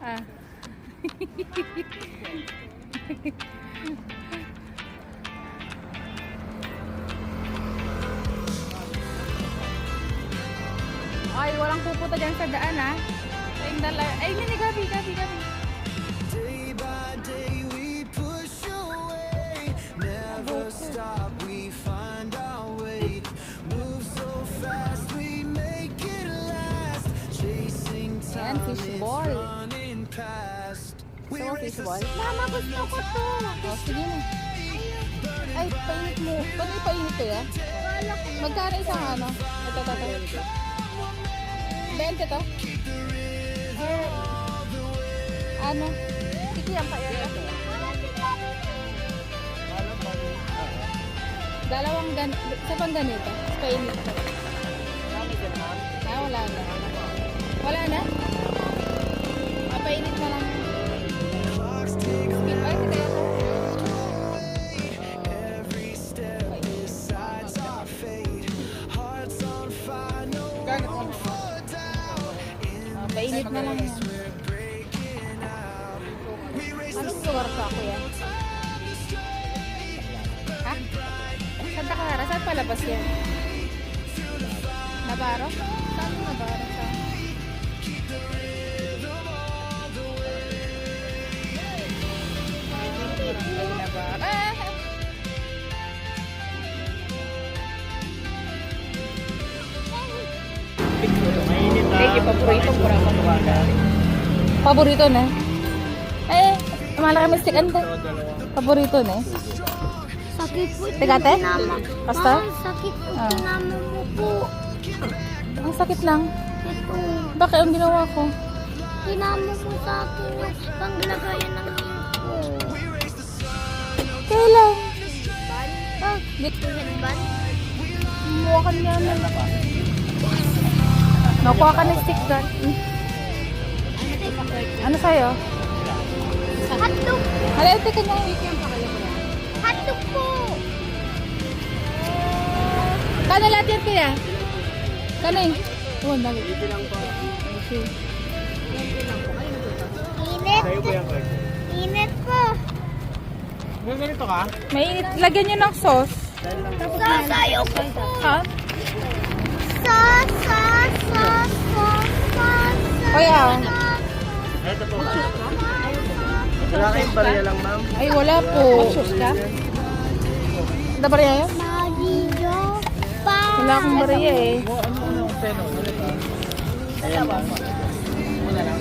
Ah. Ay, walang pupunta dyan sa daan, ha? Ay, hindi, Gabi. Day by day we push away, never stop, we find our way, move so fast we make it last, chasing Ayan, time is fishball. running past. Gusto mo fishball? Mama, gusto ko to. O, sige na. Ay, painit mo. Paano ipainit to, ya? Magkano isang ano? Ito. 20 to? Ano? Kikiyang pa yan. Dalawang isa pang ganito. Painit to. Ah, wala na. Wala na? Ah, painit na lang. Ay, kita yan. Every step decides our fate, hearts on fire, no room for doubt. Painit na lang yan. We're breaking out. We race Anong lugar ka, kuya? Ha? Santa Clara? Saan palabas yan? Navarro? Saan yung Navarro? Saan? Barangay Navarro. Ah! Sige, paborito ko rin. Paborito na. Malaki may stick ante. Paborito na. Sakit po. Tigate? Basta? Sakit po. Ah. Tinama mo po. Ang sakit lang. Ito. Bakit ang ginawa ko? Tinama mo sa akin. Panglagayan ng ink ko. Kailan? Headband? Muha ka niya na. Nakuha ka ng stick gun. Ano sa'yo? Hotdog. Hala, ito ka na. Hotdog po. Kano lahat yan kaya? Kano eh? Oo, ang dami. Okay. Init. Init po. Ganito ka? May lagyan nyo ng sauce. Sasayo ko po. Ha? Sauce. Kaya, Ito po. Wala kayong barya lang, ma'am. ay wala po. Sauce ka? Ada barya yun? Magigyo pa. Wala akong barya eh. Ano, seno? Ayan, ma'am. Wala lang.